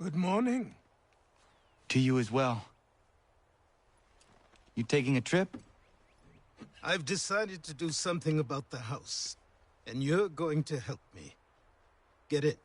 Good morning. To you as well. You taking a trip? I've decided to do something about the house, and you're going to help me. Get it?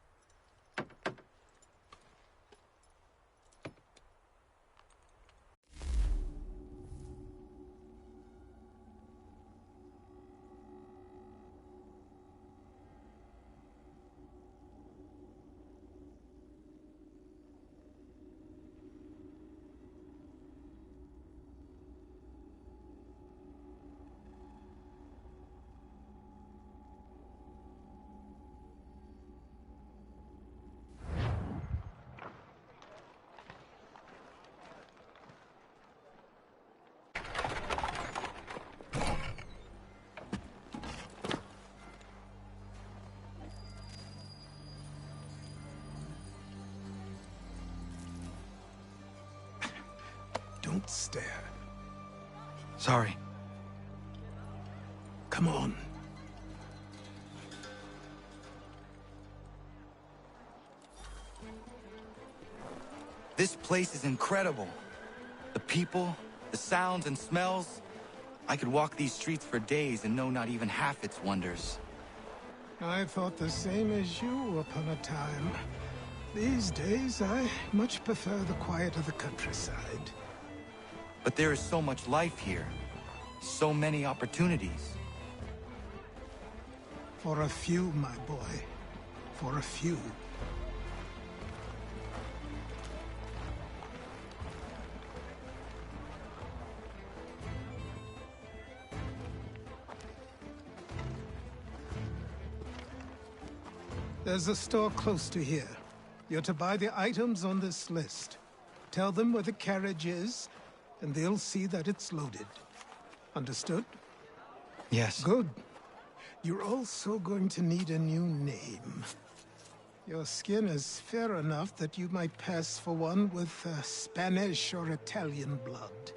Don't stare. Sorry. Come on. This place is incredible. The people, the sounds and smells. I could walk these streets for days and know not even half its wonders. I thought the same as you upon a time. These days, I much prefer the quiet of the countryside. But there is so much life here. So many opportunities. For a few, my boy. For a few. There's a store close to here. You're to buy the items on this list. Tell them where the carriage is, and they'll see that it's loaded. Understood? Yes. Good. You're also going to need a new name. Your skin is fair enough that you might pass for one with Spanish or Italian blood.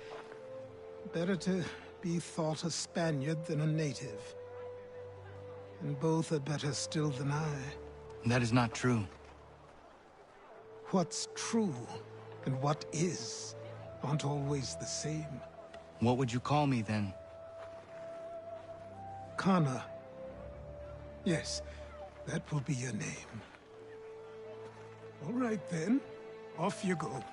Better to be thought a Spaniard than a native. And both are better still than I. That is not true. What's true and what is aren't always the same. What would you call me then? Kana. Yes, that will be your name. All right then, off you go.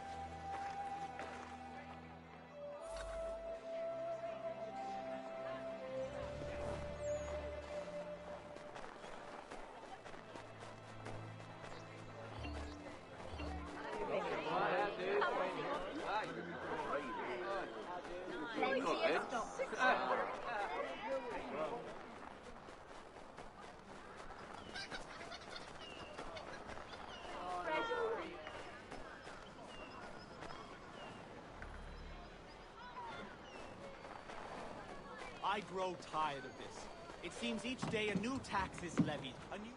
I grow tired of this. It seems each day a new tax is levied, a new...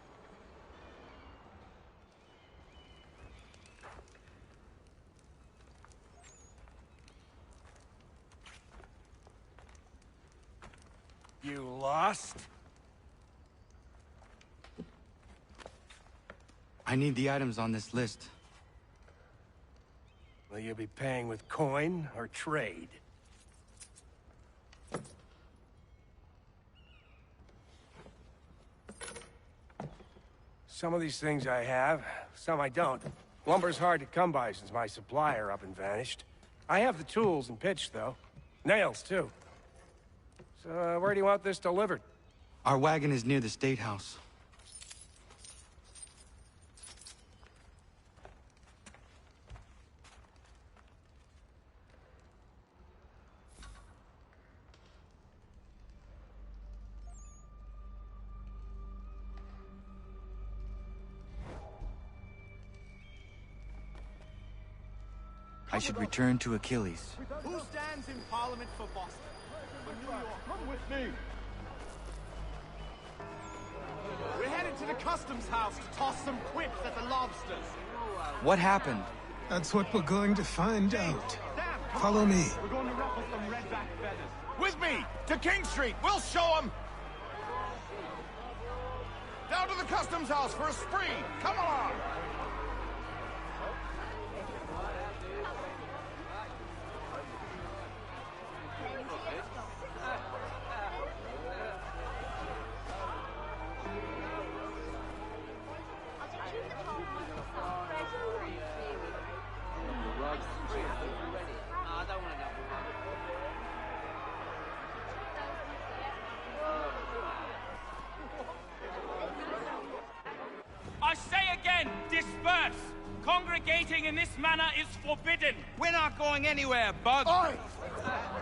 You lost? I need the items on this list. Will you be paying with coin or trade? Some of these things I have, some I don't. Lumber's hard to come by since my supplier up and vanished. I have the tools and pitch, though. Nails, too. So, where do you want this delivered? Our wagon is near the State House. I should return to Achilles. Who stands in Parliament for Boston? For New York? Come with me! We're headed to the customs house to toss some quips at the lobsters. What happened? That's what we're going to find out. Sam, come Follow on. me. We're going to ruffle some redback feathers. With me! To King Street! We'll show them! Down to the customs house for a spree! Come on! Congregating in this manner is forbidden. We're not going anywhere, bud. Oi!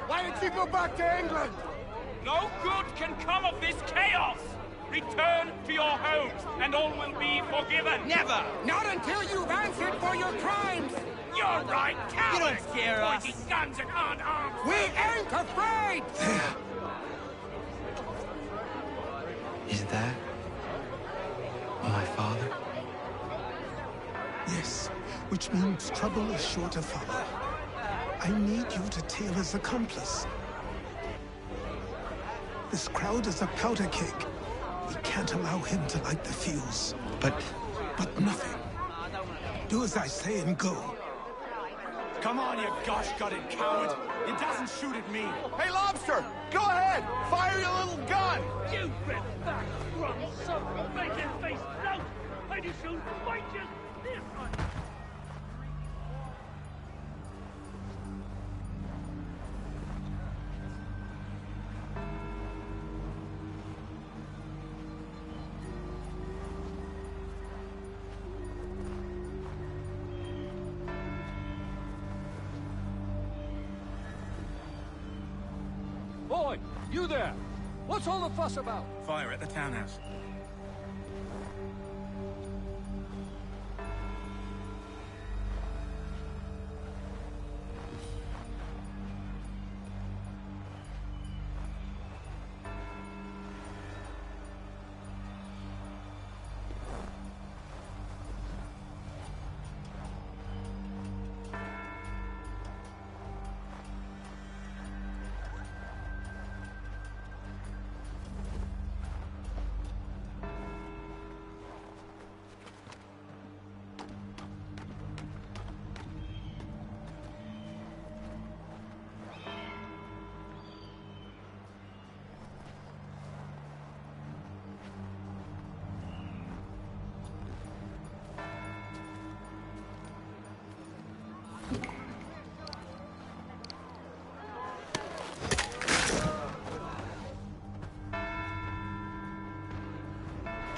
Why did you go back to England? No good can come of this chaos. Return to your homes, and all will be forgiven. Never! Not until you've answered for your crimes! You're right, cowards! You don't scare us. Pointing guns and unarmed. We ain't afraid! There. Is that my father? Yes, which means trouble is sure to follow. I need you to tail his accomplice. This crowd is a powder keg. We can't allow him to light the fuse. But Nothing. Do as I say and go. Come on, you gosh-gutted coward. It doesn't shoot at me. Hey, Lobster! Go ahead! Fire your little gun! You red back, run, son of a bacon-faced lout! I do soon fight you! This one. Boy, you there! What's all the fuss about? Fire at the townhouse.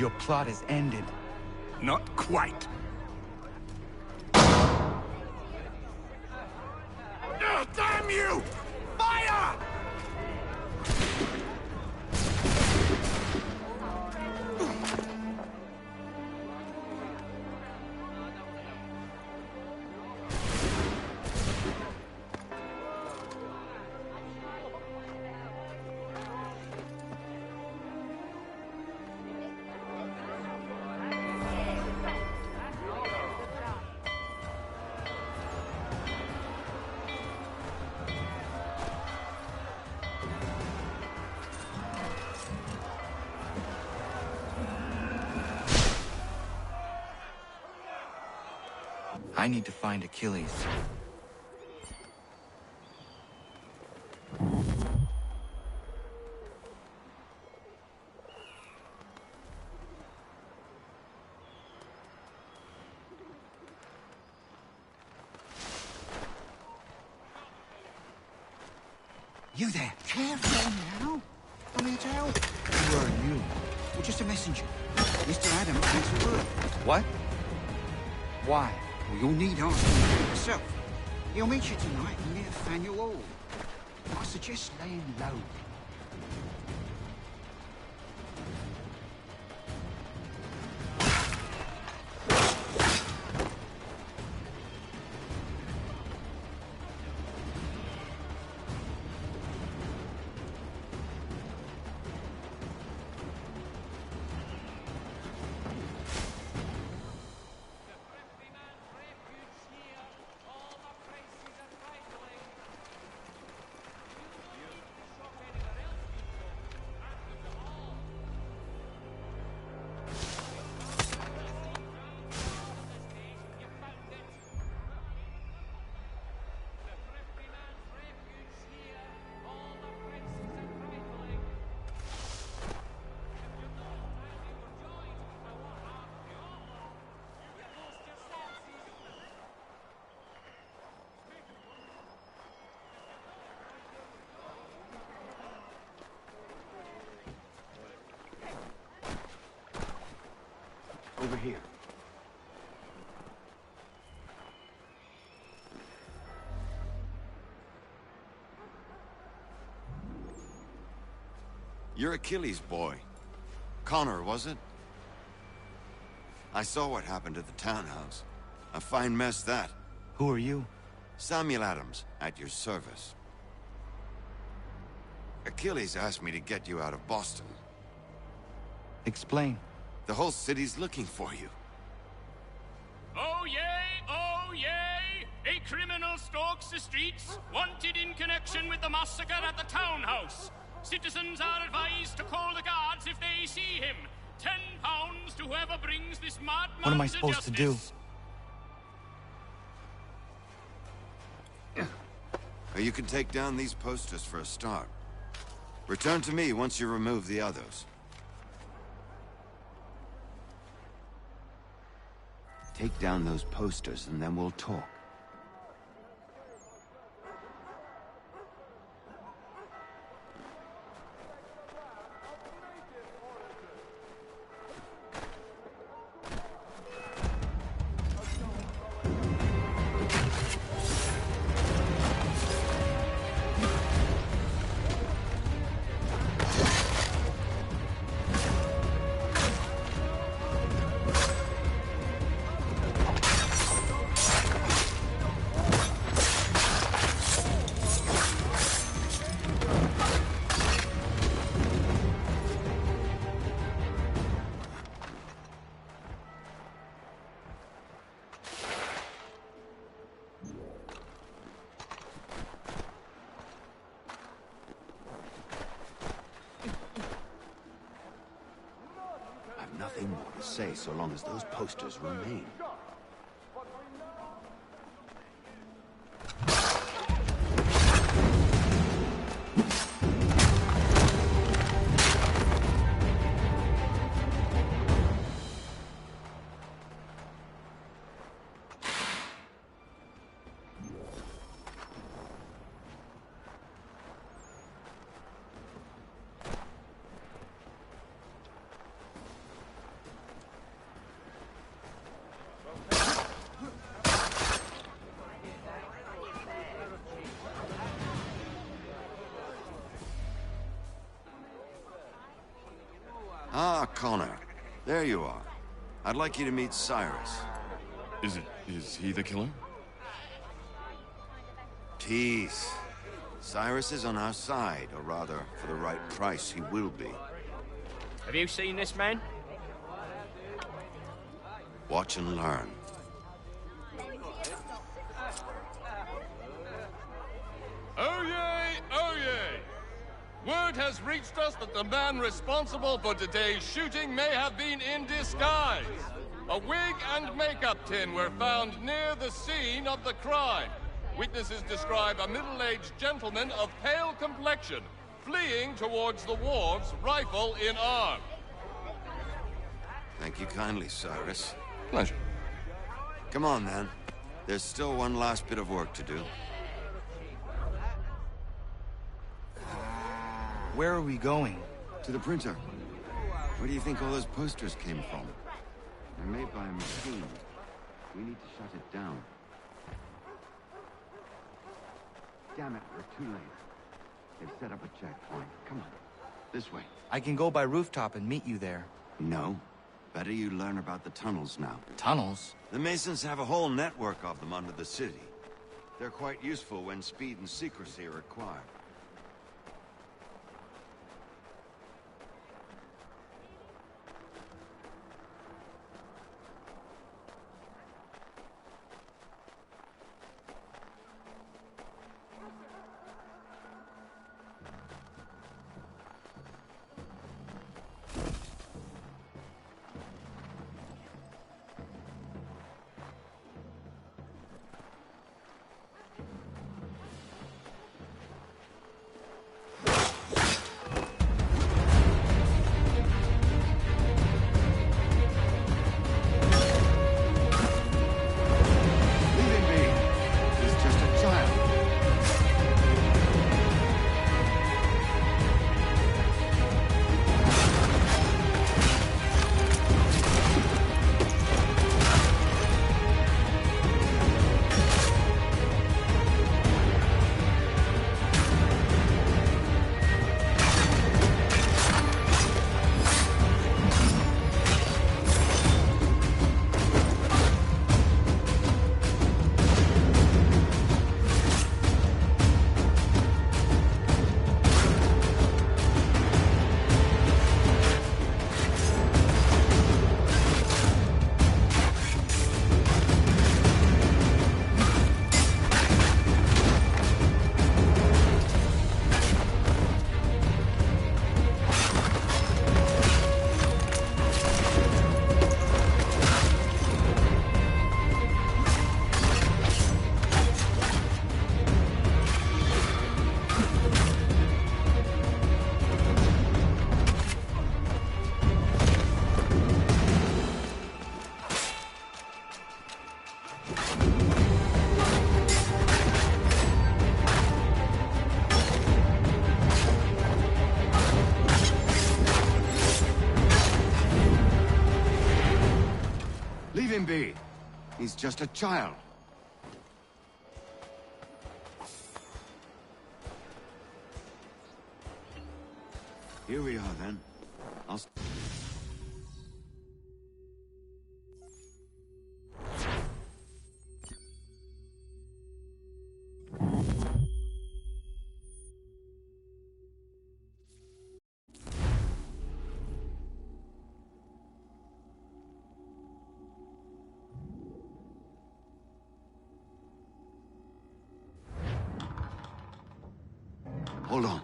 your plot is ended. Not quite. Damn you! Fire! I need to find Achilles. You there? Careful now. I'm here to help. Who are you? Well, just a messenger. Mr. Adam wants a word. What? Why? Well, you'll need asking yourself. He'll meet you tonight near Faneuil Hall. I suggest laying low. Over here. You're Achilles' boy. Connor, was it? I saw what happened at the townhouse. A fine mess, that. Who are you? Samuel Adams, at your service. Achilles asked me to get you out of Boston. Explain. The whole city's looking for you. Oh yay, oh yay! A criminal stalks the streets, wanted in connection with the massacre at the townhouse. Citizens are advised to call the guards if they see him. £10 to whoever brings this madman. What am I supposed to do? You can take down these posters for a start. Return to me once you remove the others. Take down those posters and then we'll talk. Nothing more to say so long as those posters remain. Ah, Connor. There you are. I'd like you to meet Cyrus. Is he the killer? Peace. Cyrus is on our side, or rather, for the right price, he will be. Have you seen this man? Watch and learn. Oh yay, oh yay! Word has reached us that the man responsible for today's shooting may have been in disguise. A wig and makeup tin were found near the scene of the crime. Witnesses describe a middle-aged gentleman of pale complexion fleeing towards the wharves, rifle in arm. Thank you kindly, Cyrus. Pleasure. Come on, then. There's still one last bit of work to do. Where are we going? To the printer. Where do you think all those posters came from? They're made by a machine. We need to shut it down. Damn it, we're too late. They've set up a checkpoint. Come on. This way. I can go by rooftop and meet you there. No. Better you learn about the tunnels now. Tunnels? The Masons have a whole network of them under the city. They're quite useful when speed and secrecy are required. him be. He's just a child. Here we are, then. I'll... Hold on.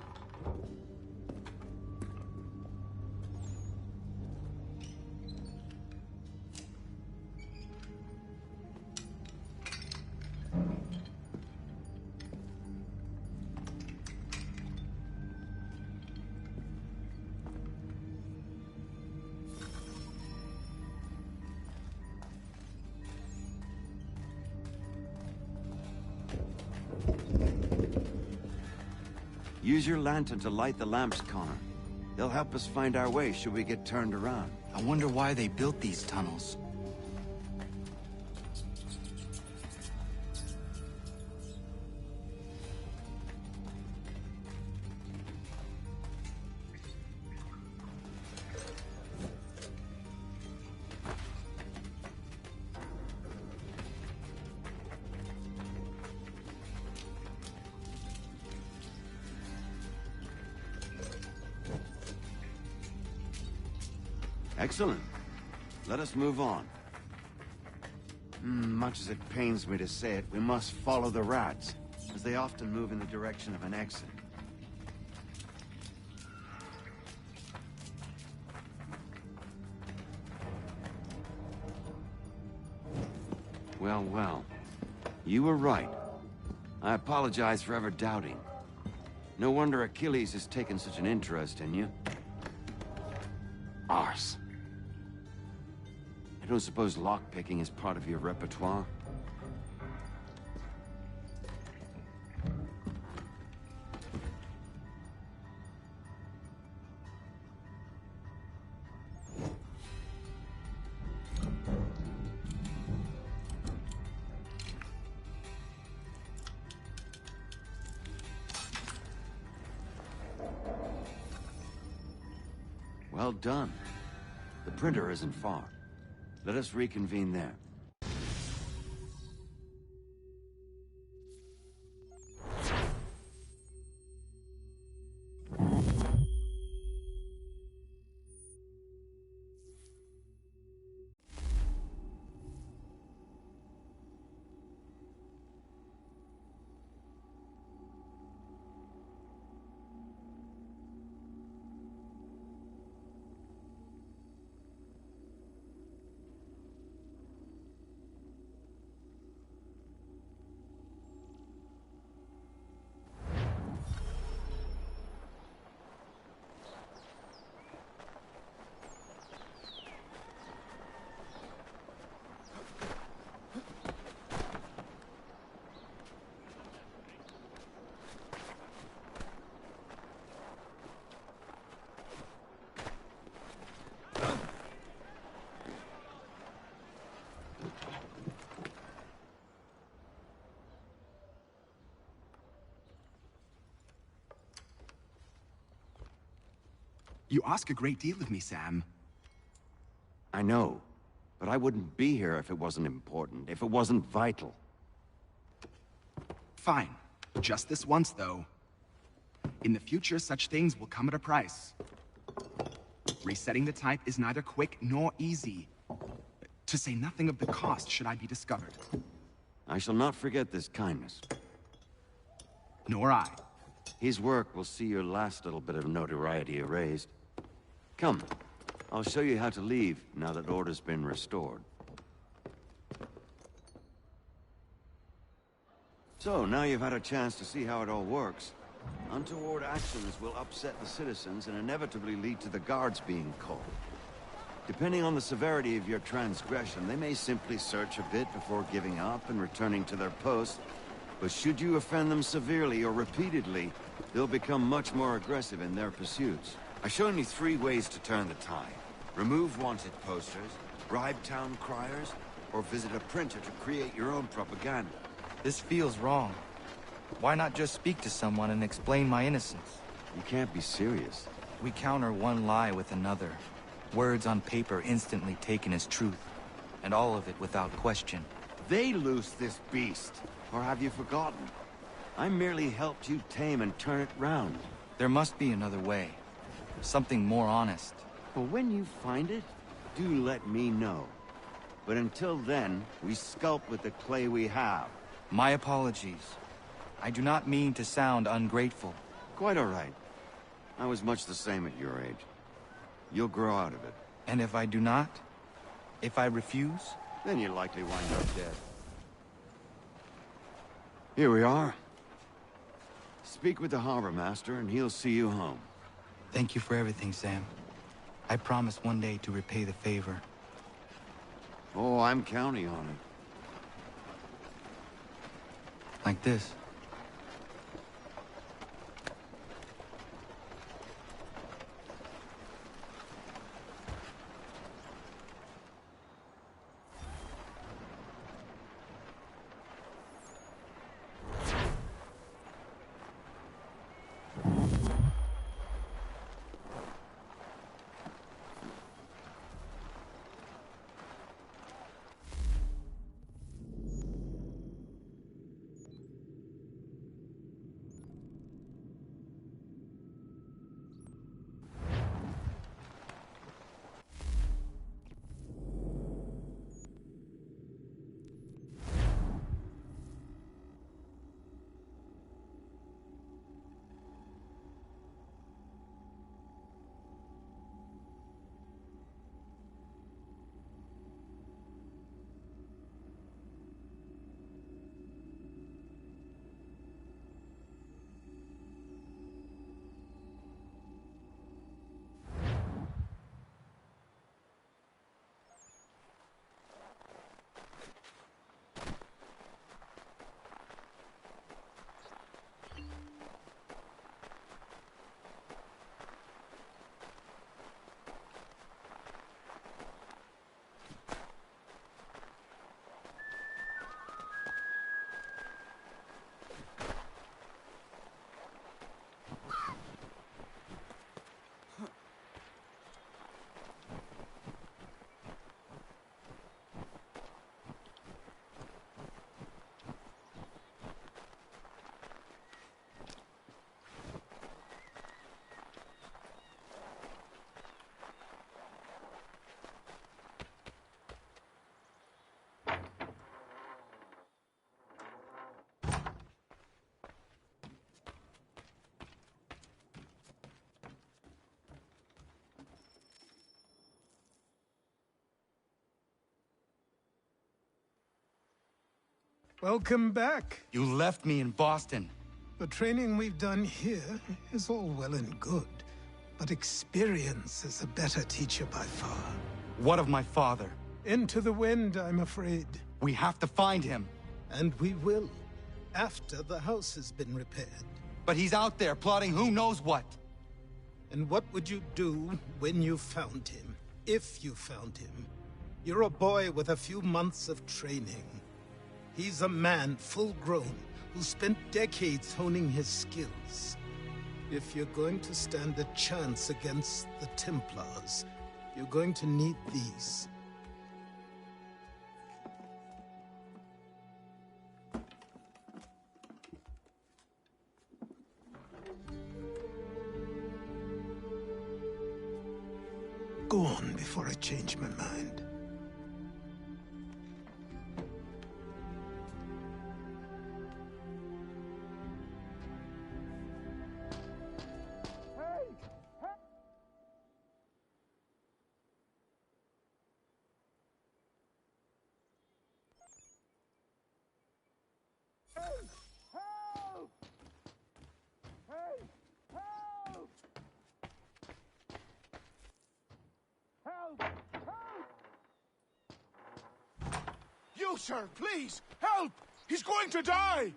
Use your lantern to light the lamps, Connor. They'll help us find our way should we get turned around. I wonder why they built these tunnels. Excellent. Let us move on. Much as it pains me to say it, we must follow the rats, as they often move in the direction of an exit. Well, well. You were right. I apologize for ever doubting. No wonder Achilles has taken such an interest in you. Arse. I don't suppose lockpicking is part of your repertoire? Well done. The printer isn't far. Let us reconvene there. You ask a great deal of me, Sam. I know, but I wouldn't be here if it wasn't important, if it wasn't vital. Fine. Just this once, though. In the future, such things will come at a price. Resetting the type is neither quick nor easy. To say nothing of the cost should I be discovered. I shall not forget this kindness. Nor I. His work will see your last little bit of notoriety erased. Come, I'll show you how to leave now that order's been restored. So, now you've had a chance to see how it all works. Untoward actions will upset the citizens and inevitably lead to the guards being called. Depending on the severity of your transgression, they may simply search a bit before giving up and returning to their posts. But should you offend them severely or repeatedly, they'll become much more aggressive in their pursuits. I've shown you 3 ways to turn the tide. Remove wanted posters, bribe town criers, or visit a printer to create your own propaganda. This feels wrong. Why not just speak to someone and explain my innocence? You can't be serious. We counter one lie with another. Words on paper instantly taken as truth. And all of it without question. They loose this beast. Or have you forgotten? I merely helped you tame and turn it round. There must be another way. Something more honest. Well, when you find it, do let me know. But until then, we sculpt with the clay we have. My apologies. I do not mean to sound ungrateful. Quite all right. I was much the same at your age. You'll grow out of it. And if I do not? If I refuse? Then you'll likely wind up dead. Here we are. Speak with the harbor master and he'll see you home. Thank you for everything, Sam. I promise one day to repay the favor. Oh, I'm counting on it. Like this. Welcome back. You left me in Boston. The training we've done here is all well and good, but experience is a better teacher by far. What of my father? Into the wind, I'm afraid. We have to find him. And we will, after the house has been repaired. But he's out there plotting who knows what. And what would you do when you found him? If you found him? You're a boy with a few months of training. He's a man, full grown, who spent decades honing his skills. If you're going to stand a chance against the Templars, you're going to need these. Go on before I change my mind. You, sir, please, help! He's going to die!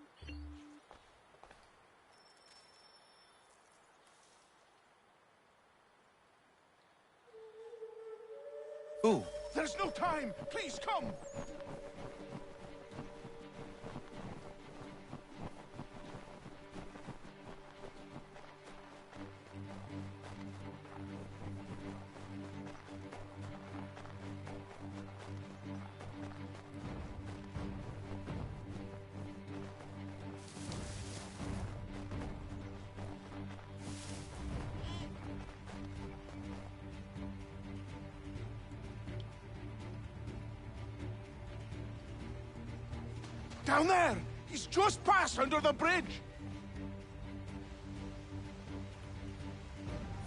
Who? There's no time! Please come! Down there! He's just passed under the bridge!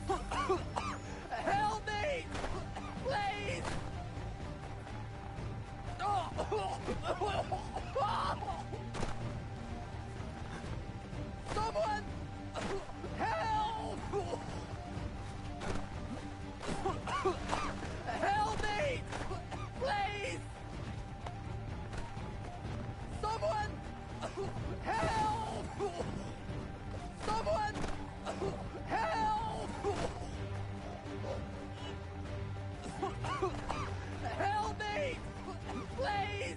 Help me! Please! Someone! Help! Help me! Please! Someone! Help! Someone! Help! Help me! Please!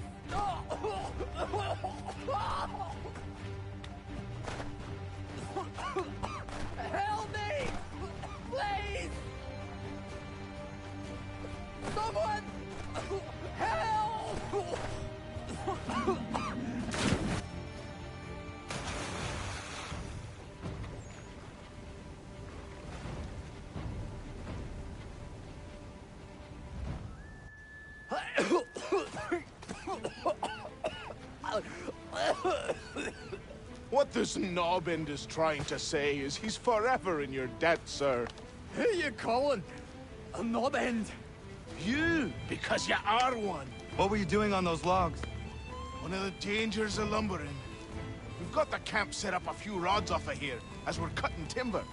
Help me! Please! Someone! Help! What this knobend is trying to say is he's forever in your debt, sir. Who you calling? A knobend? You, because you are one. What were you doing on those logs? One of the dangers of lumbering. We've got the camp set up a few rods off of here, as we're cutting timber.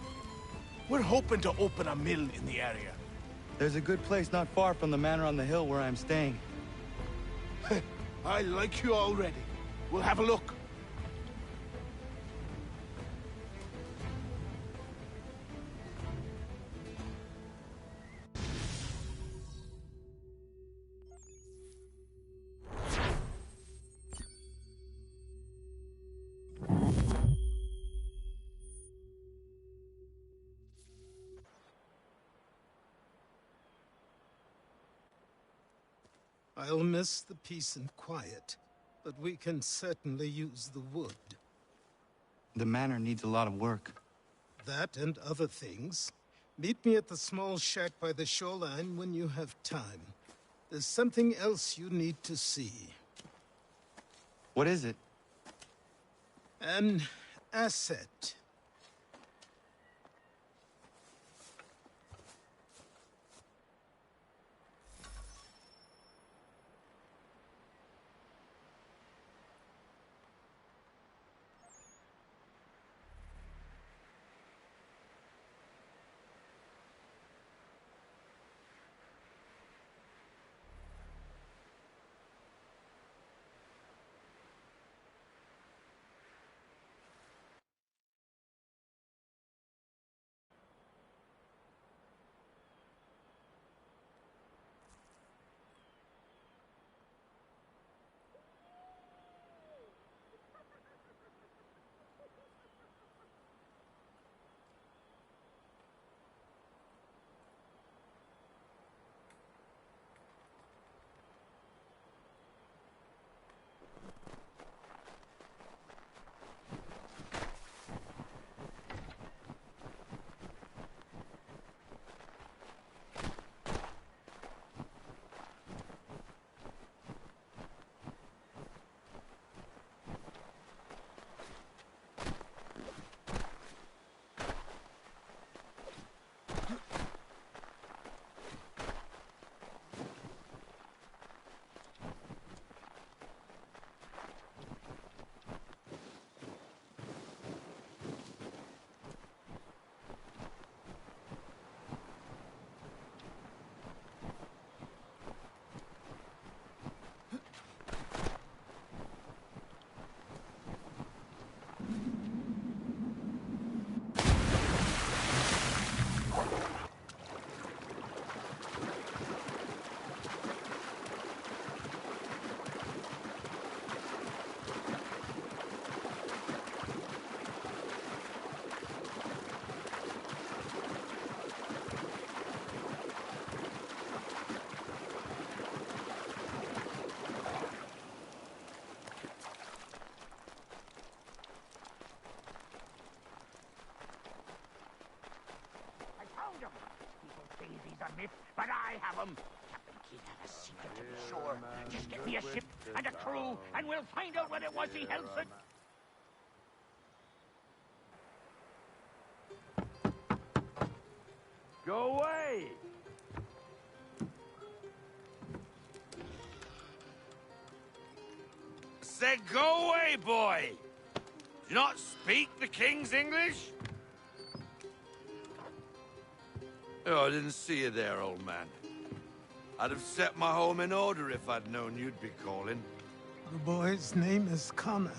We're hoping to open a mill in the area. There's a good place not far from the manor on the hill where I'm staying. I like you already. We'll have a look. I'll miss the peace and quiet, but we can certainly use the wood. The manor needs a lot of work. That and other things. Meet me at the small shack by the shoreline when you have time. There's something else you need to see. What is it? An asset. ship, but I have them. Captain Kidd had a secret to be sure. Just get me a ship and a crew, and we'll find out what it was he held for... Go away! Said go away, boy! Do you not speak the King's English? Oh, I didn't see you there, old man. I'd have set my home in order if I'd known you'd be calling. The boy's name is Connor.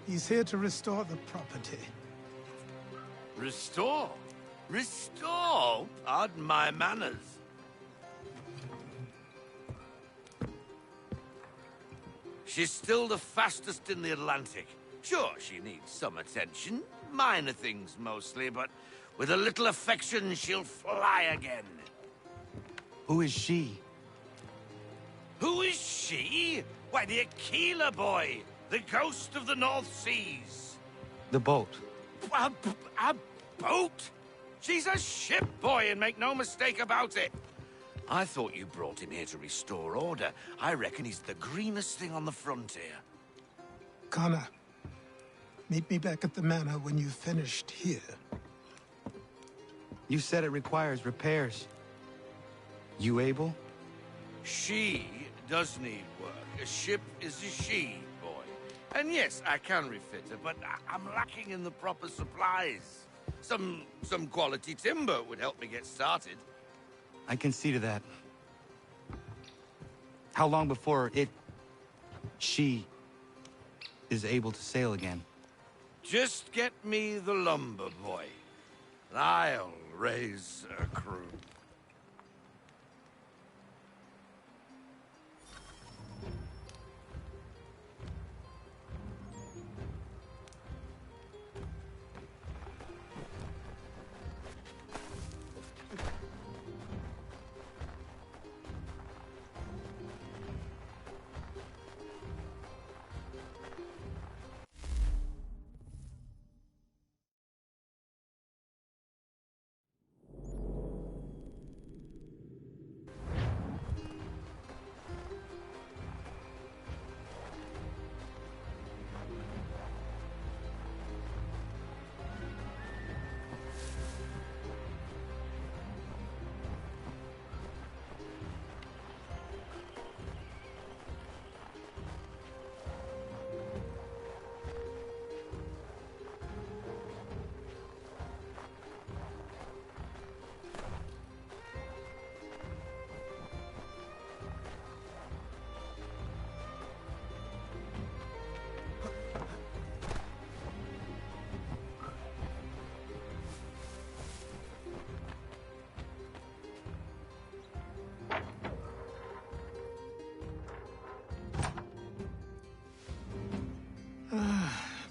He's here to restore the property. Restore? Restore? Pardon my manners. She's still the fastest in the Atlantic. Sure, she needs some attention. Minor things mostly, but with a little affection, she'll fly again. Who is she? Who is she? Why, the Aquila boy, the ghost of the North Seas. The boat. A boat? She's a ship, boy, and make no mistake about it. I thought you brought him here to restore order. I reckon he's the greenest thing on the frontier. Connor, meet me back at the manor when you've finished here. You said it requires repairs. You able? She does need work. A ship is a she, boy. And yes, I can refit her, but I'm lacking in the proper supplies. Some quality timber would help me get started. I can see to that. How long before she is able to sail again? Just get me the lumber, boy. And I'll raise a crew.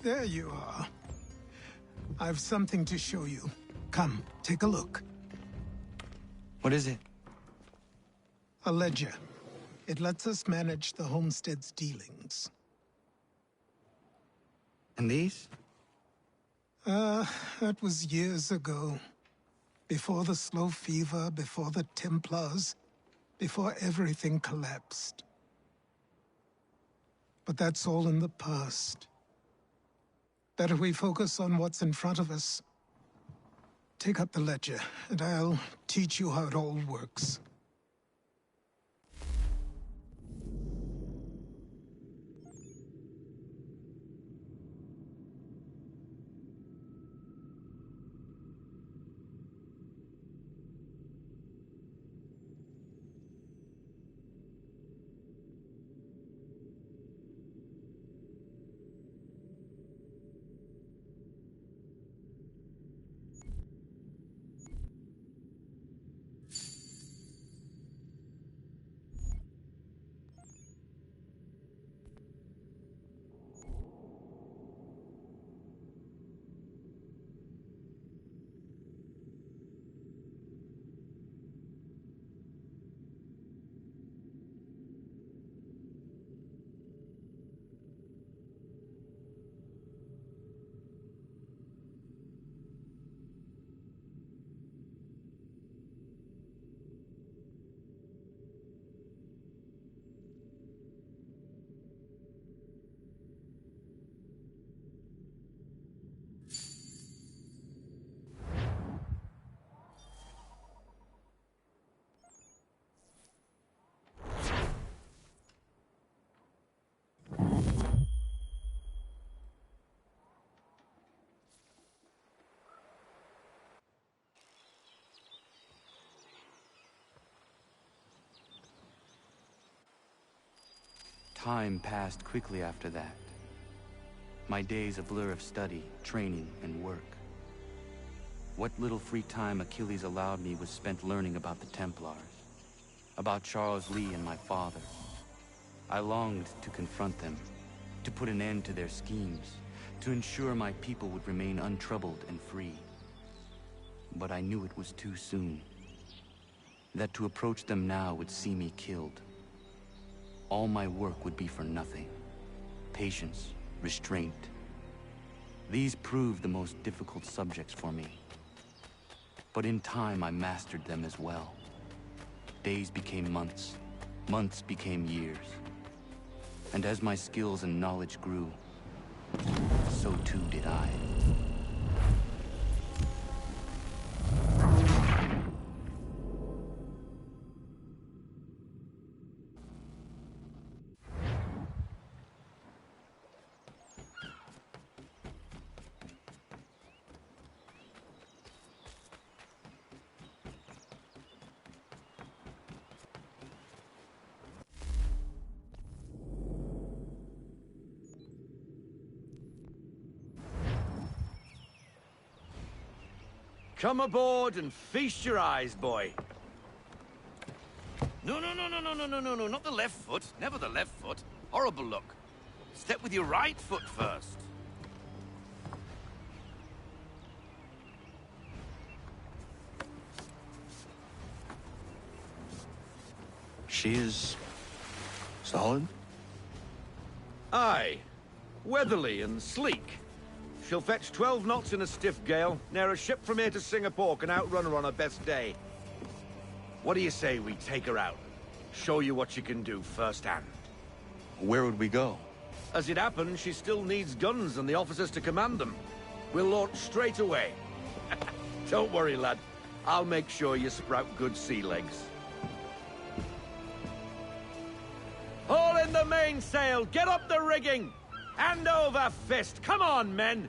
There you are. I've something to show you. Come, take a look. What is it? A ledger. It lets us manage the homestead's dealings. And these? That was years ago. Before the slow fever, before the Templars, before everything collapsed. But that's all in the past. Better we focus on what's in front of us. Take up the ledger, and I'll teach you how it all works. Time passed quickly after that. My days a blur of study, training, and work. What little free time Achilles allowed me was spent learning about the Templars, about Charles Lee and my father. I longed to confront them, to put an end to their schemes, to ensure my people would remain untroubled and free. But I knew it was too soon, that to approach them now would see me killed. All my work would be for nothing. Patience, restraint. These proved the most difficult subjects for me. But in time, I mastered them as well. Days became months, months became years. And as my skills and knowledge grew, so too did I. Come aboard and feast your eyes, boy. No, not the left foot. Never the left foot. Horrible look. Step with your right foot first. She is solid? Aye. Weatherly and sleek. She'll fetch 12 knots in a stiff gale, near a ship from here to Singapore can outrun her on her best day. What do you say we take her out? Show you what she can do firsthand. Where would we go? As it happens, she still needs guns and the officers to command them. We'll launch straight away. Don't worry, lad. I'll make sure you sprout good sea legs. Haul in the mainsail! Get up the rigging! Hand over fist! Come on, men!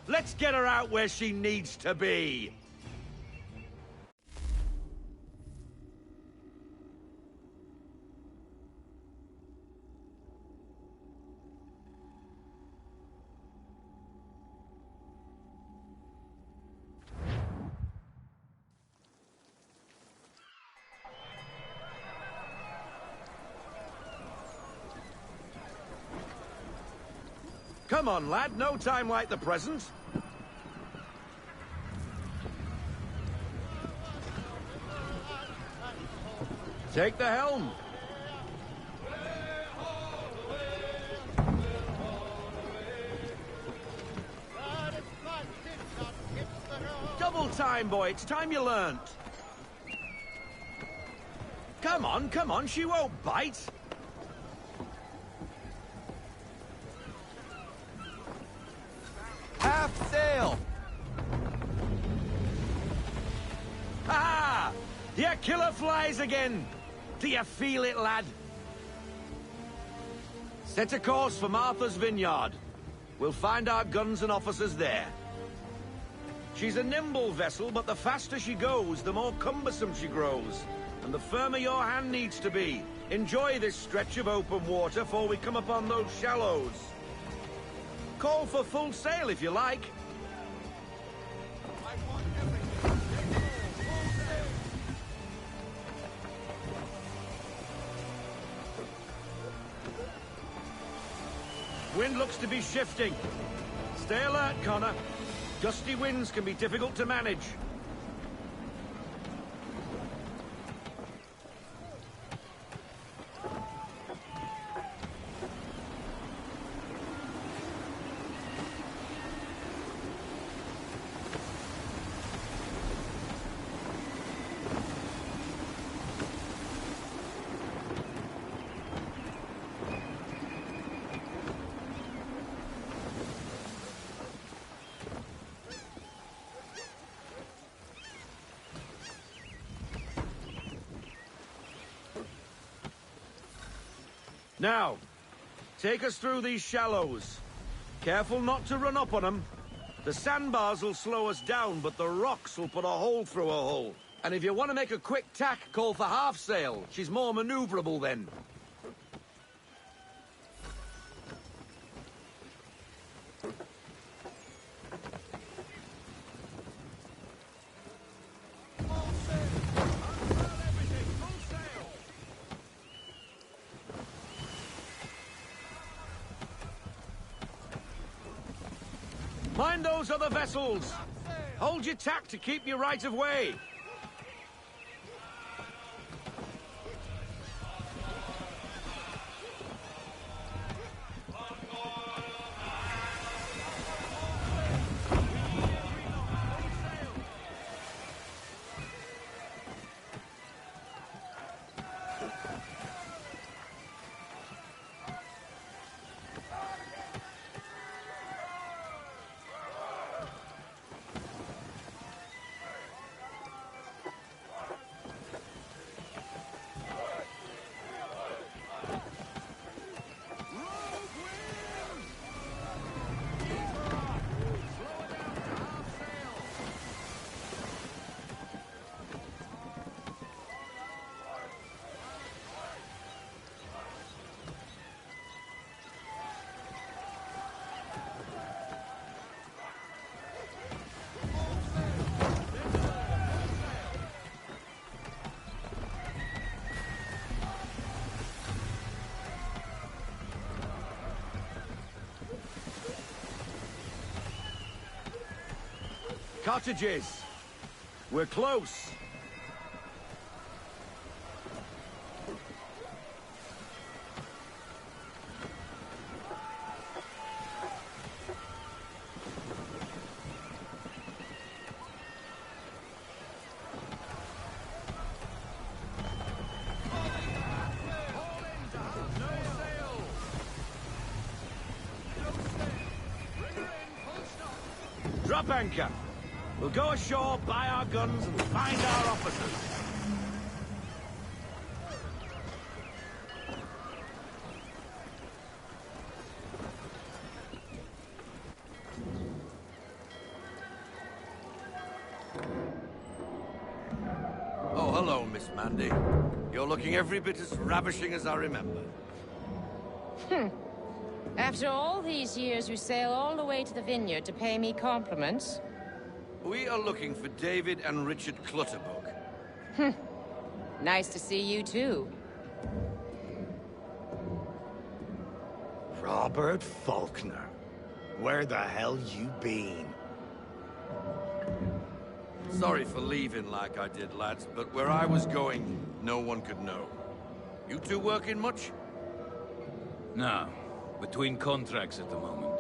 Let's get her out where she needs to be! Come on, lad. No time like the present. Take the helm. Double time, boy. It's time you learnt. Come on. She won't bite. Half sail! Ah! Your killer flies again! Do you feel it, lad? Set a course for Martha's Vineyard. We'll find our guns and officers there. She's a nimble vessel, but the faster she goes, the more cumbersome she grows. And the firmer your hand needs to be. Enjoy this stretch of open water before we come upon those shallows. Call for full sail if you like. Wind looks to be shifting. Stay alert, Connor. Gusty winds can be difficult to manage. Now, take us through these shallows. Careful not to run up on them. The sandbars will slow us down, but the rocks will put a hole through a hole. And if you want to make a quick tack, call for half sail. She's more maneuverable then. Mind those other vessels! Hold your tack to keep your right of way! Cottages! We're close! Drop anchor! We'll go ashore, buy our guns, and find our officers. Oh, hello, Miss Mandy. You're looking every bit as ravishing as I remember. After all these years, you sail all the way to the vineyard to pay me compliments? We are looking for David and Richard Clutterbuck. Nice to see you, too. Robert Faulkner. Where the hell you been? Sorry for leaving like I did, lads, but where I was going, no one could know. You two working much? No. Between contracts at the moment.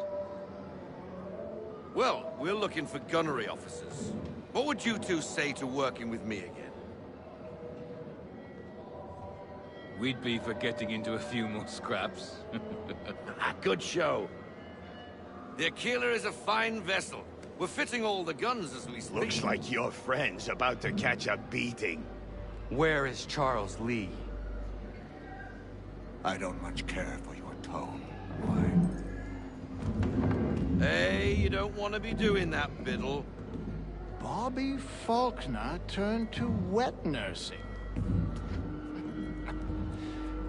Well, we're looking for gunnery officers. What would you two say to working with me again? We'd be for getting into a few more scraps. Good show. The Aquila is a fine vessel. We're fitting all the guns as we speak. Looks like your friend's about to catch a beating. Where is Charles Lee? I don't much care for your tone. Hey, you don't want to be doing that, Biddle. Bobby Faulkner turned to wet nursing.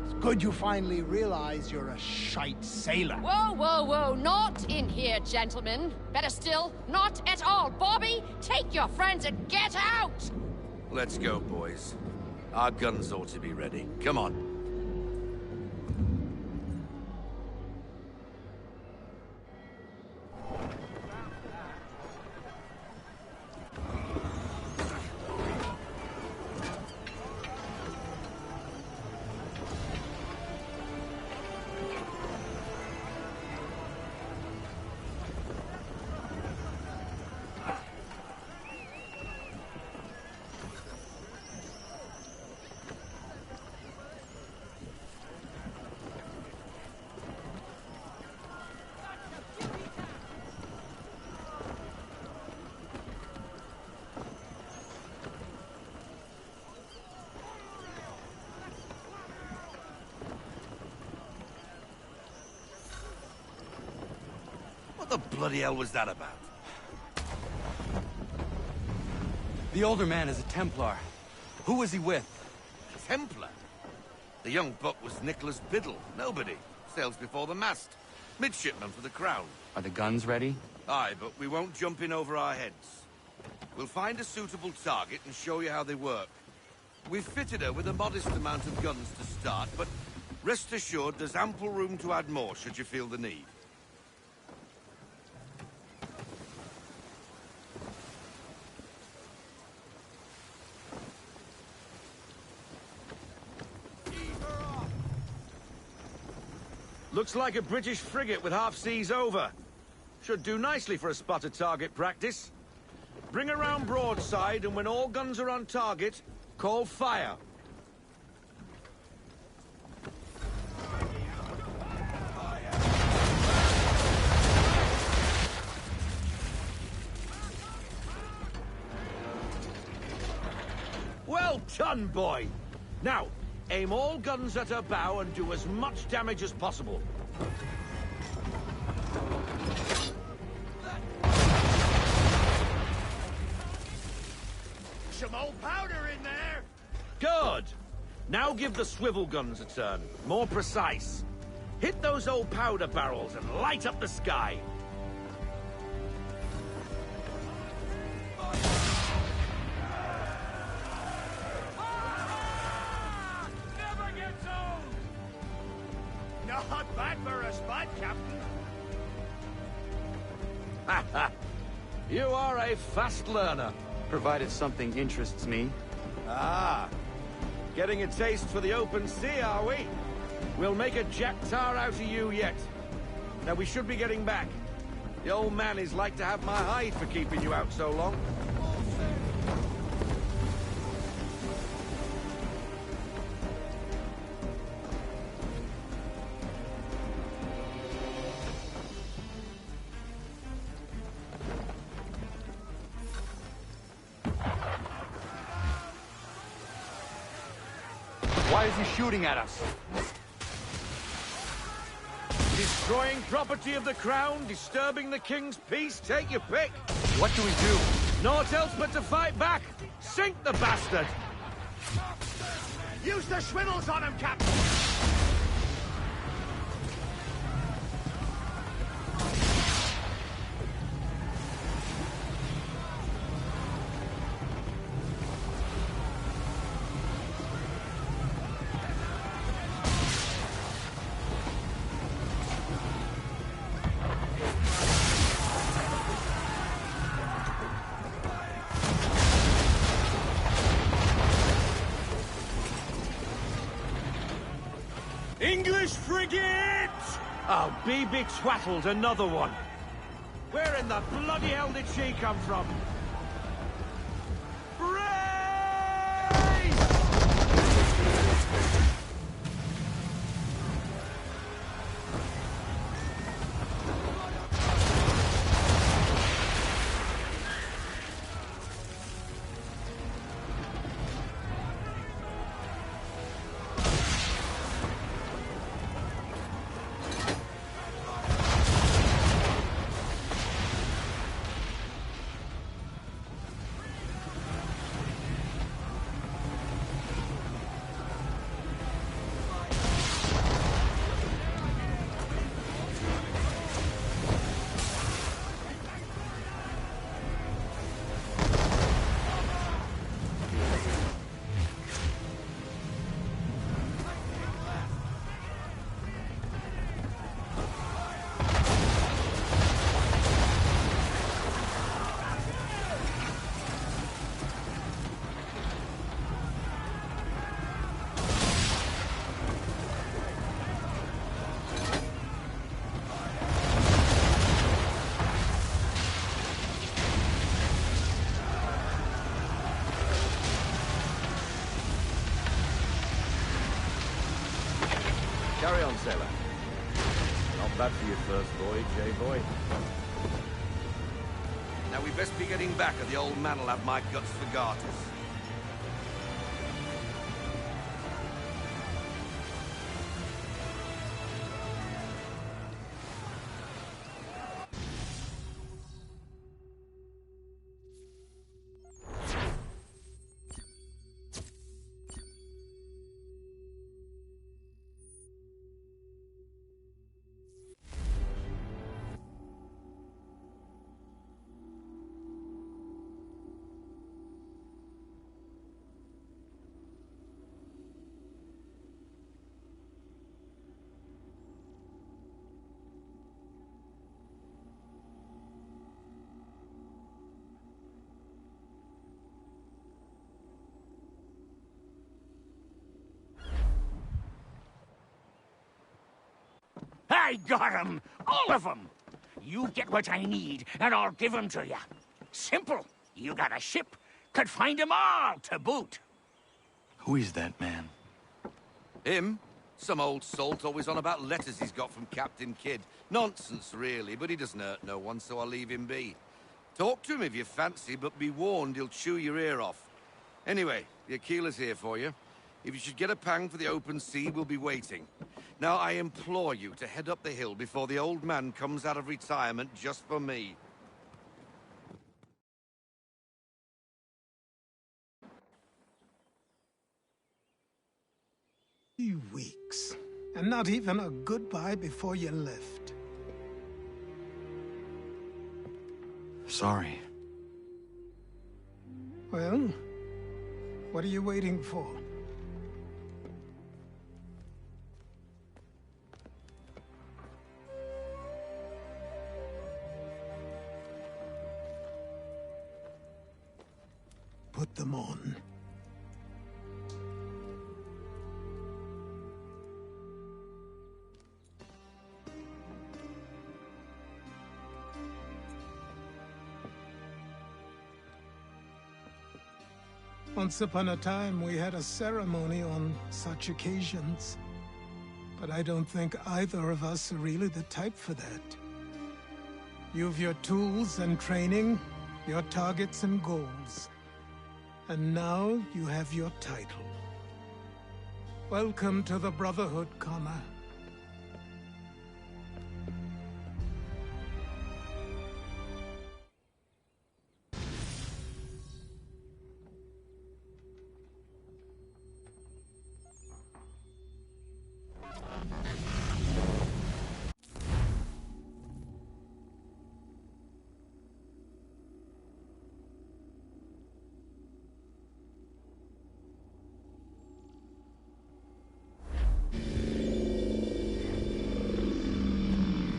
It's good you finally realize you're a shite sailor. Whoa, whoa, whoa, not in here, gentlemen. Better still, not at all. Bobby, take your friends and get out! Let's go, boys. Our guns ought to be ready. Come on. What the bloody hell was that about? The older man is a Templar. Who was he with? Templar? The young buck was Nicholas Biddle. Nobody. Sails before the mast. Midshipman for the Crown. Are the guns ready? Aye, but we won't jump in over our heads. We'll find a suitable target and show you how they work. We've fitted her with a modest amount of guns to start, but rest assured there's ample room to add more should you feel the need. Looks like a British frigate with half seas over. Should do nicely for a spotted target practice. Bring around broadside, and when all guns are on target, call fire. Well done, boy! Now, aim all guns at her bow and do as much damage as possible. Some old powder in there! Good! Now give the swivel guns a turn. More precise. Hit those old powder barrels and light up the sky. Never gets old! Not bad for a spot, Captain. Ha! You are a fast learner. Provided something interests me. Ah, getting a taste for the open sea, are we? We'll make a jack tar out of you yet. Now we should be getting back. The old man is like to have my hide for keeping you out so long. Why is he shooting at us? Destroying property of the crown, disturbing the king's peace, take your pick. What do we do? Naught else but to fight back. Sink the bastard! Use the swivels on him, Captain! English frigate! Oh, be twaddled, another one. Where in the bloody hell did she come from? Carry on, sailor. Not bad for your first voyage, eh, boy? Now we best be getting back, or the old man'll have my guts for garters. I got 'em! All of 'em! You get what I need, and I'll give 'em to you. Simple. You got a ship. Could find 'em all to boot. Who is that man? Him? Some old salt always on about letters he's got from Captain Kidd. Nonsense, really, but he doesn't hurt no one, so I'll leave him be. Talk to him if you fancy, but be warned he'll chew your ear off. Anyway, the Aquila's here for you. If you should get a pang for the open sea, we'll be waiting. Now, I implore you to head up the hill before the old man comes out of retirement just for me. Weeks, and not even a goodbye before you left. Sorry. Well, what are you waiting for? Put them on. Once upon a time, we had a ceremony on such occasions. But I don't think either of us are really the type for that. You've your tools and training, your targets and goals. And now you have your title. Welcome to the Brotherhood, Connor.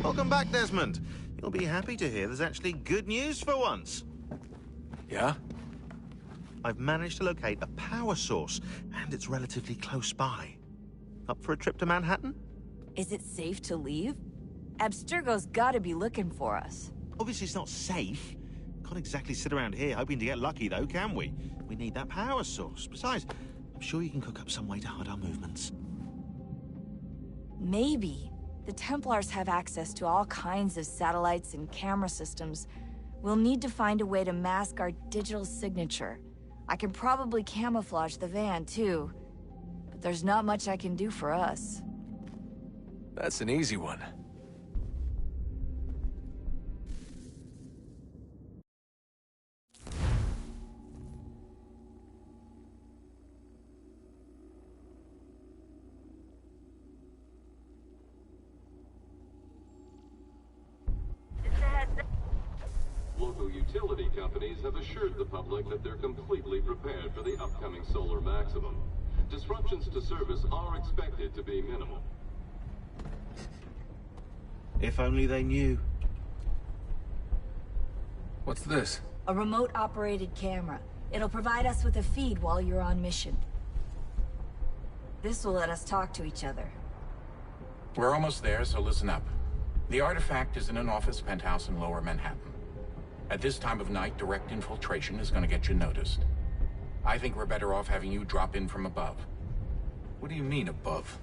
Welcome back, Desmond. You'll be happy to hear there's actually good news for once. Yeah? I've managed to locate a power source, and it's relatively close by. Up for a trip to Manhattan? Is it safe to leave? Abstergo's gotta be looking for us. Obviously it's not safe. Can't exactly sit around here hoping to get lucky, though, can we? We need that power source. Besides, I'm sure you can cook up some way to hide our movements. Maybe. The Templars have access to all kinds of satellites and camera systems. We'll need to find a way to mask our digital signature. I can probably camouflage the van, too. But there's not much I can do for us. That's an easy one. Local utility companies have assured the public that they're completely prepared for the upcoming solar maximum. Disruptions to service are expected to be minimal. If only they knew. What's this? A remote-operated camera. It'll provide us with a feed while you're on mission. This will let us talk to each other. We're almost there, so listen up. The artifact is in an office penthouse in Lower Manhattan. At this time of night, direct infiltration is going to get you noticed. I think we're better off having you drop in from above. What do you mean, above?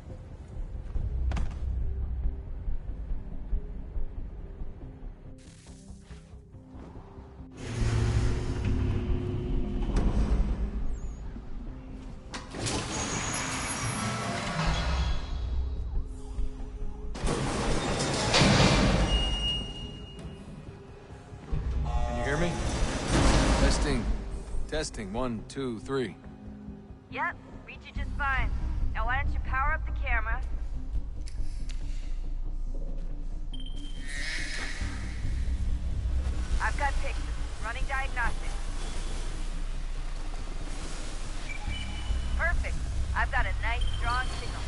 Testing, 1, 2, 3. Yep, reach you just fine. Now why don't you power up the camera? I've got pictures. Running diagnostics. Perfect. I've got a nice, strong signal.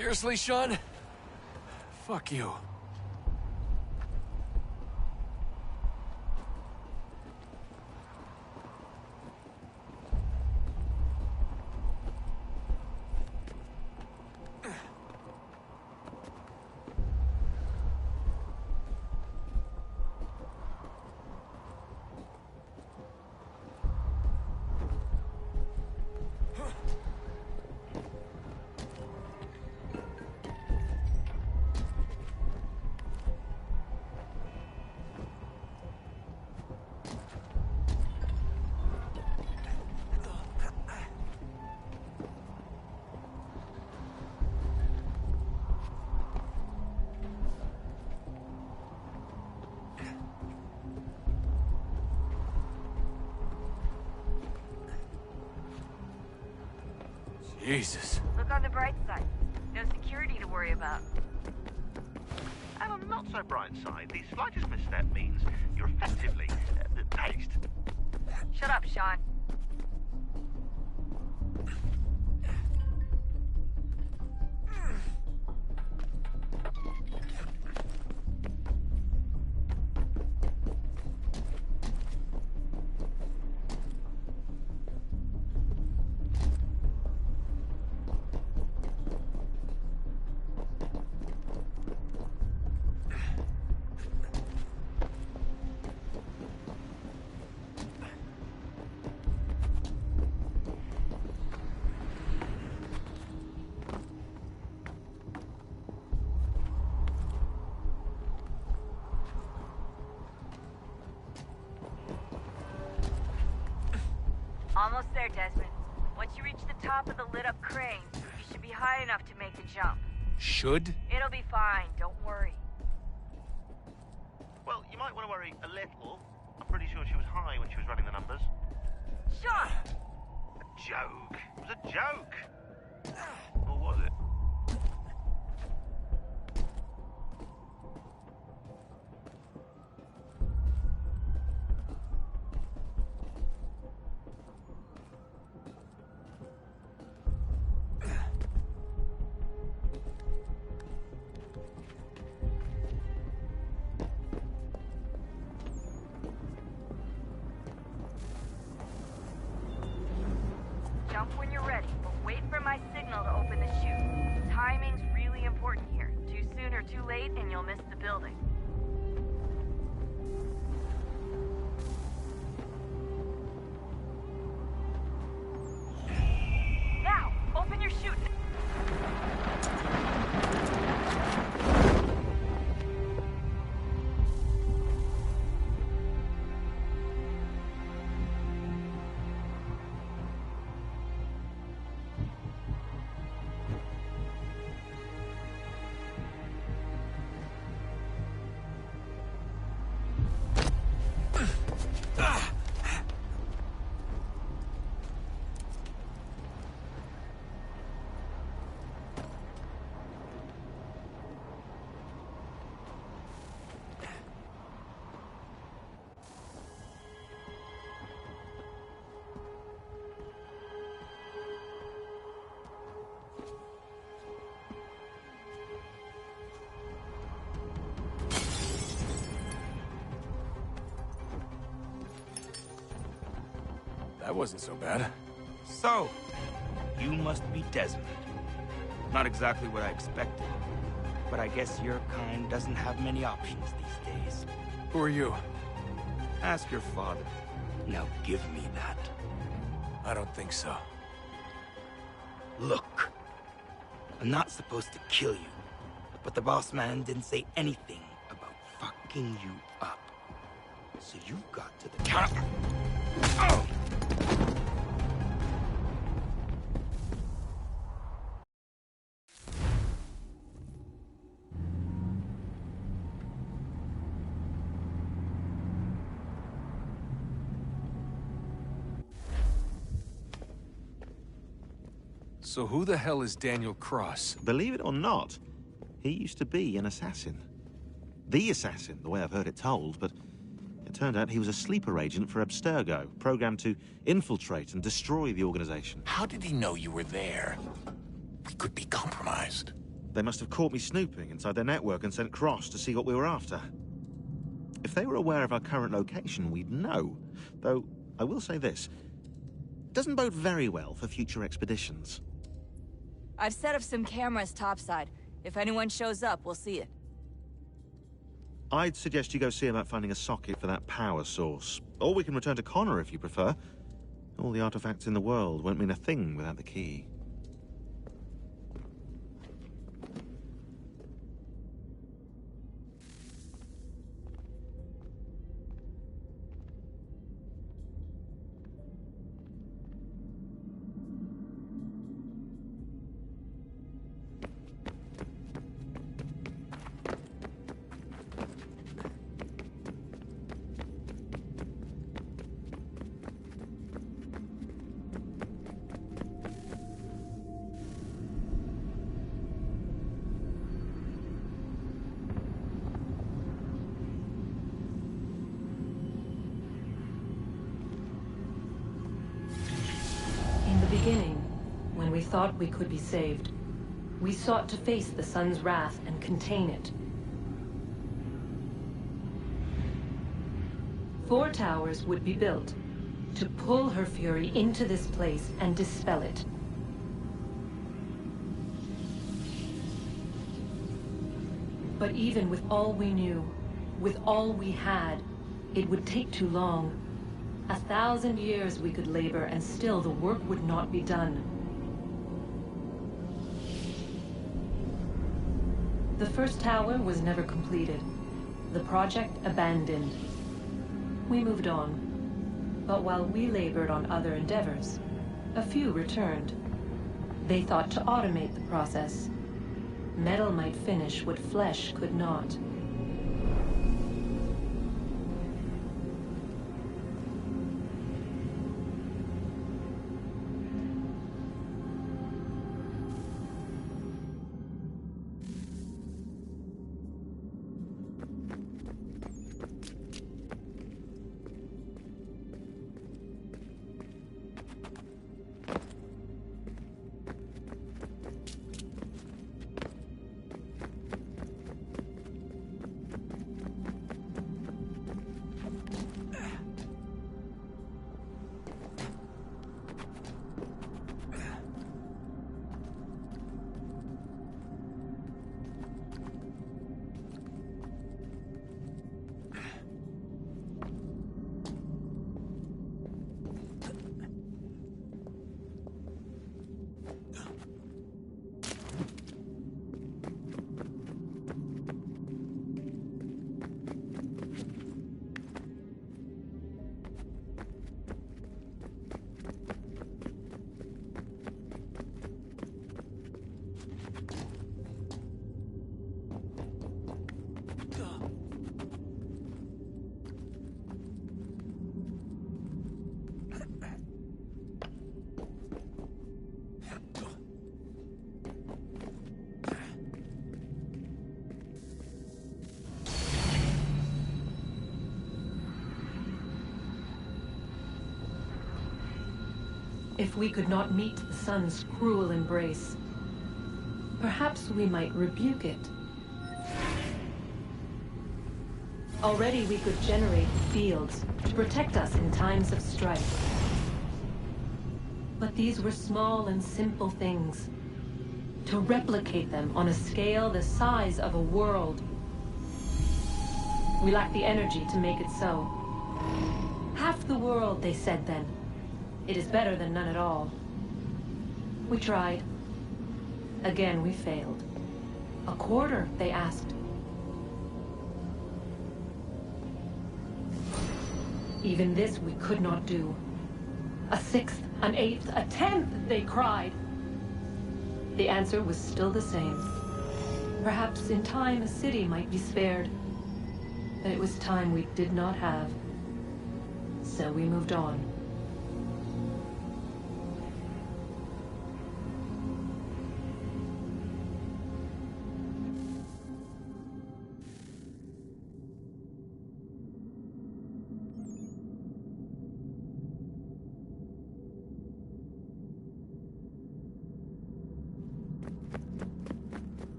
Seriously, Sean? Fuck you. Jesus. Look on the bright side. No security to worry about. And on the not so bright side, the slightest misstep means you're effectively tased. Shut up, Sean. Almost there, Desmond. Once you reach the top of the lit-up crane, you should be high enough to make the jump. Should? It'll be fine, don't worry. Well, you might want to worry a little. I'm pretty sure she was high when she was running the numbers. Sean! A joke. It was a joke. Or was it? Jump when you're ready, but wait for my signal to open the chute. Timing's really important here. Too soon or too late, and you'll miss the building. Now, open your chute. That wasn't so bad. So, you must be Desmond. Not exactly what I expected, but I guess your kind doesn't have many options these days. Who are you? Ask your father. Now give me that. I don't think so. Look, I'm not supposed to kill you, but the boss man didn't say anything about fucking you up. So you've got to the top. Oh! So who the hell is Daniel Cross? Believe it or not, he used to be an assassin. The assassin, the way I've heard it told, but it turned out he was a sleeper agent for Abstergo, programmed to infiltrate and destroy the organization. How did he know you were there? We could be compromised. They must have caught me snooping inside their network and sent Cross to see what we were after. If they were aware of our current location, we'd know. Though, I will say this. It doesn't bode very well for future expeditions. I've set up some cameras topside. If anyone shows up, we'll see it. I'd suggest you go see about finding a socket for that power source. Or we can return to Connor if you prefer. All the artifacts in the world won't mean a thing without the key. Beginning, when we thought we could be saved, we sought to face the sun's wrath and contain it. 4 towers would be built to pull her fury into this place and dispel it. But even with all we knew, with all we had, it would take too long. 1,000 years we could labor, and still the work would not be done. The first tower was never completed. The project abandoned. We moved on. But while we labored on other endeavors, a few returned. They thought to automate the process. Metal might finish what flesh could not. If we could not meet the sun's cruel embrace, perhaps we might rebuke it. Already we could generate fields to protect us in times of strife. But these were small and simple things. To replicate them on a scale the size of a world, we lack the energy to make it so. Half the world, they said then. It is better than none at all. We tried. Again, we failed. A quarter, they asked. Even this we could not do. A 1/6, an 1/8, a 1/10, they cried. The answer was still the same. Perhaps in time a city might be spared. But it was time we did not have. So we moved on.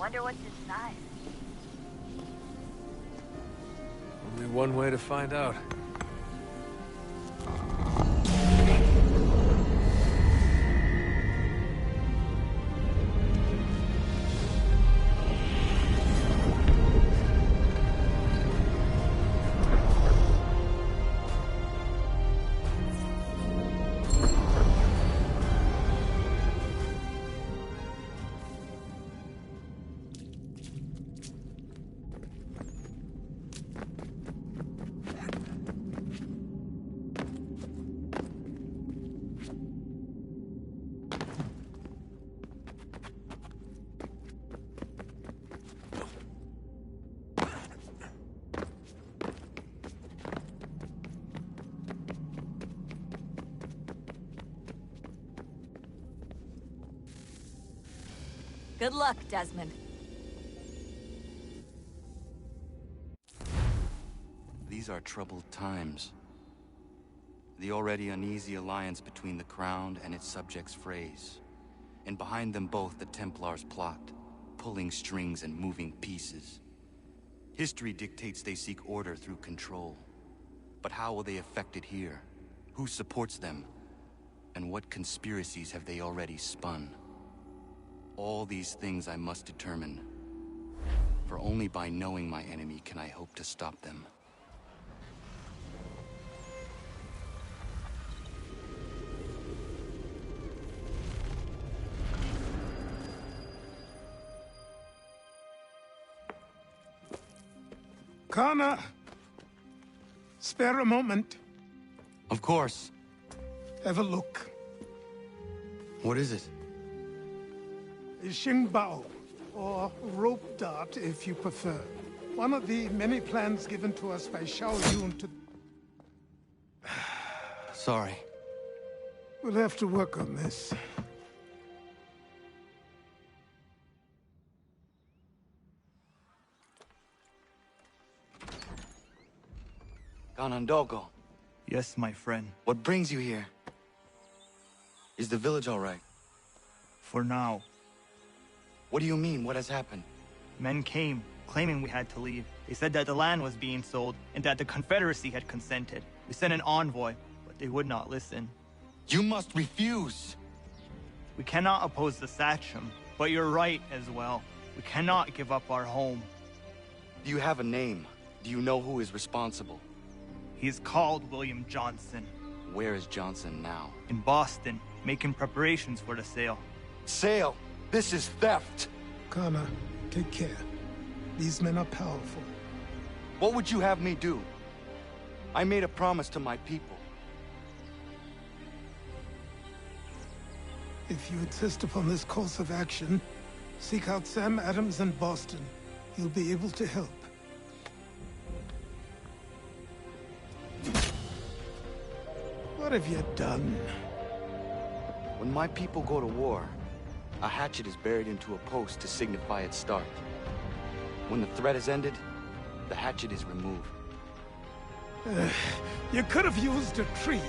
Wonder what's inside. Only one way to find out. Good luck, Desmond. These are troubled times. The already uneasy alliance between the Crown and its subjects frays. And behind them both the Templars plot, pulling strings and moving pieces. History dictates they seek order through control. But how will they affect it here? Who supports them? And what conspiracies have they already spun? All these things I must determine. For only by knowing my enemy can I hope to stop them. Connor! Spare a moment. Of course. Have a look. What is it? Xingbao, or rope dart if you prefer. One of the many plans given to us by Xiao Yun to... Sorry. We'll have to work on this. Ganondogo. Yes, my friend. What brings you here? Is the village all right? For now. What do you mean? What has happened? Men came, claiming we had to leave. They said that the land was being sold, and that the Confederacy had consented. We sent an envoy, but they would not listen. You must refuse! We cannot oppose the Sachem, but you're right as well. We cannot give up our home. Do you have a name? Do you know who is responsible? He is called William Johnson. Where is Johnson now? In Boston, making preparations for the sale. Sale? This is theft! Connor, take care. These men are powerful. What would you have me do? I made a promise to my people. If you insist upon this course of action, seek out Sam Adams in Boston. He'll be able to help. What have you done? When my people go to war, a hatchet is buried into a post to signify its start. When the threat is ended, the hatchet is removed. You could have used a tree.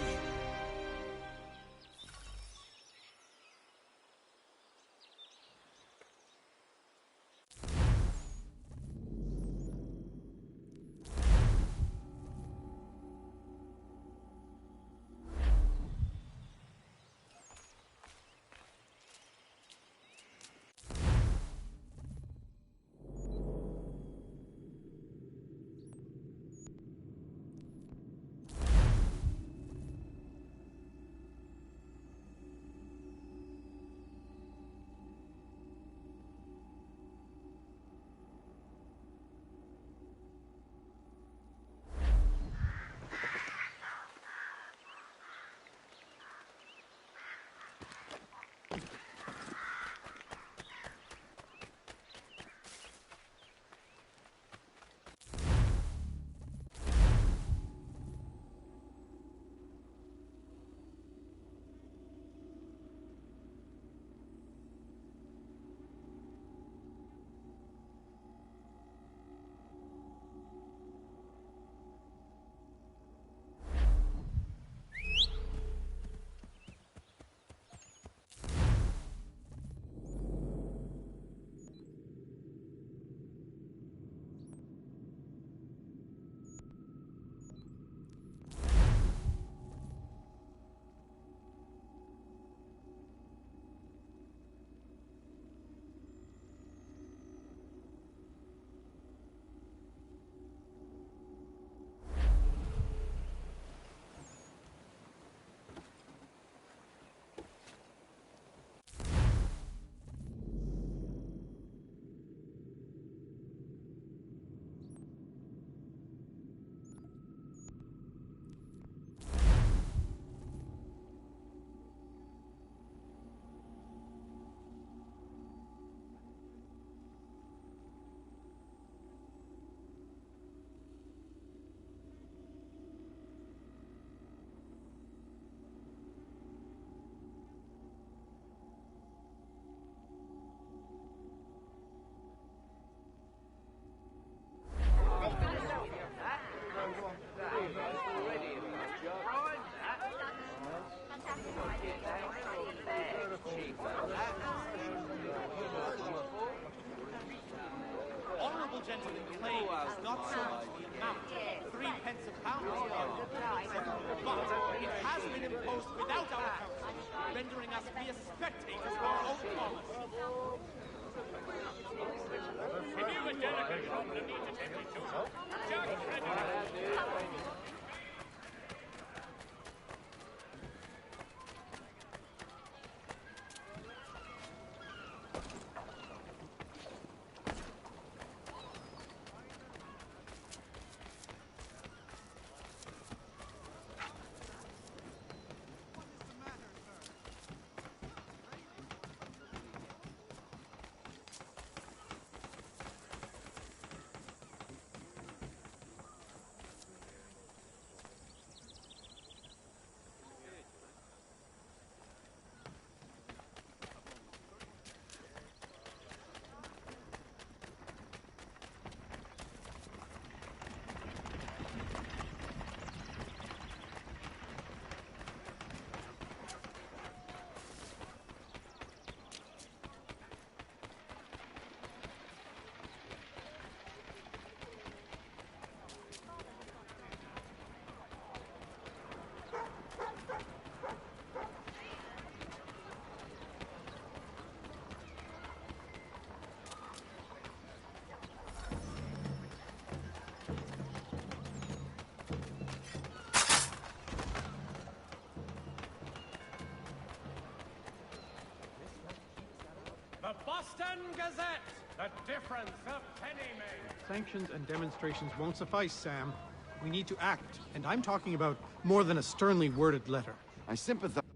gentlemen claim is not so much the amount, 3 pence a pound, but it has been imposed without our counsel, rendering us mere spectators of our own commerce. If you've a delicate problem you need to take it to, just ready. The Boston Gazette! The difference a penny made! Sanctions and demonstrations won't suffice, Sam. We need to act, and I'm talking about more than a sternly worded letter. I sympathize.